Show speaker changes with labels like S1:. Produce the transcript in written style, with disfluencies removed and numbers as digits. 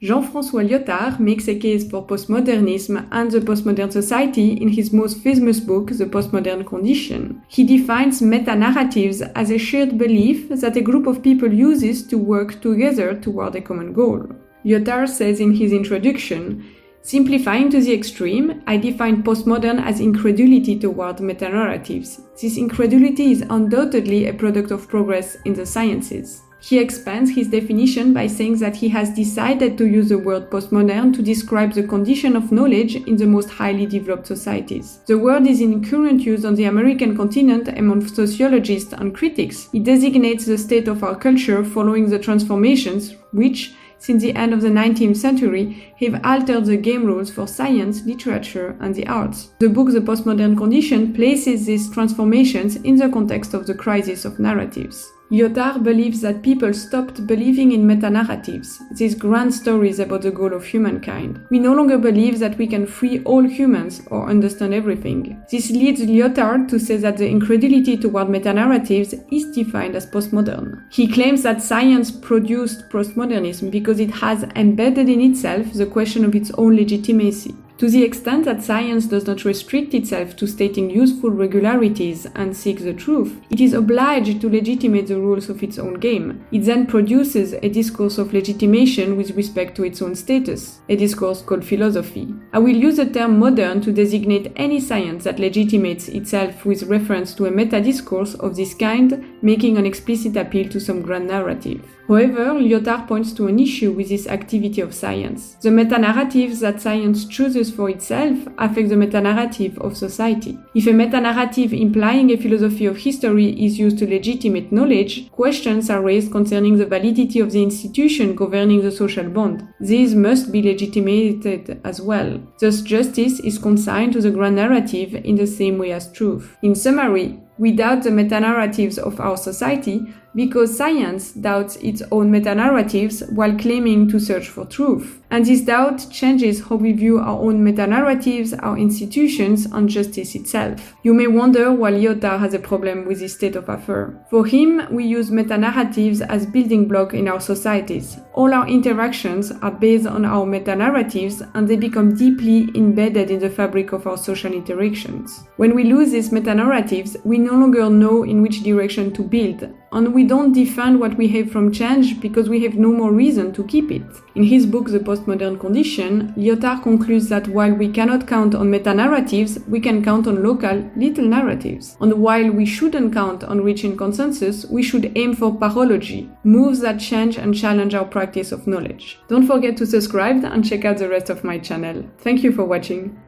S1: Jean-François Lyotard makes a case for postmodernism and the postmodern society in his most famous book, The Postmodern Condition. He defines meta-narratives as a shared belief that a group of people uses to work together toward a common goal. Lyotard says in his introduction, "Simplifying to the extreme, I define postmodern as incredulity toward meta-narratives. This incredulity is undoubtedly a product of progress in the sciences." He expands his definition by saying that he has decided to use the word postmodern to describe the condition of knowledge in the most highly developed societies. The word is in current use on the American continent among sociologists and critics. It designates the state of our culture following the transformations which, since the end of the 19th century, have altered the game rules for science, literature, and the arts. The book The Postmodern Condition places these transformations in the context of the crisis of narratives. Lyotard believes that people stopped believing in meta-narratives, these grand stories about the goal of humankind. We no longer believe that we can free all humans or understand everything. This leads Lyotard to say that the incredulity toward meta-narratives is defined as postmodern. He claims that science produced postmodernism because it has embedded in itself the question of its own legitimacy. To the extent that science does not restrict itself to stating useful regularities and seek the truth, it is obliged to legitimate the rules of its own game. It then produces a discourse of legitimation with respect to its own status, a discourse called philosophy. I will use the term modern to designate any science that legitimates itself with reference to a meta-discourse of this kind, making an explicit appeal to some grand narrative. However, Lyotard points to an issue with this activity of science. The meta-narratives that science chooses for itself affect the meta-narrative of society. If a meta-narrative implying a philosophy of history is used to legitimate knowledge, questions are raised concerning the validity of the institution governing the social bond. These must be legitimated as well. Thus, justice is consigned to the grand narrative in the same way as truth. In summary, we doubt the meta-narratives of our society because science doubts its own meta-narratives while claiming to search for truth. And this doubt changes how we view our own meta-narratives, our institutions, and justice itself. You may wonder why Lyotard has a problem with this state of affairs. For him, we use meta-narratives as building block in our societies. All our interactions are based on our meta-narratives and they become deeply embedded in the fabric of our social interactions. When we lose these meta-narratives, we no longer know in which direction to build, and we don't defend what we have from change because we have no more reason to keep it. In his book The Postmodern Condition, Lyotard concludes that while we cannot count on meta-narratives, we can count on local, little narratives. And while we shouldn't count on reaching consensus, we should aim for parology, moves that change and challenge our practice of knowledge. Don't forget to subscribe and check out the rest of my channel. Thank you for watching.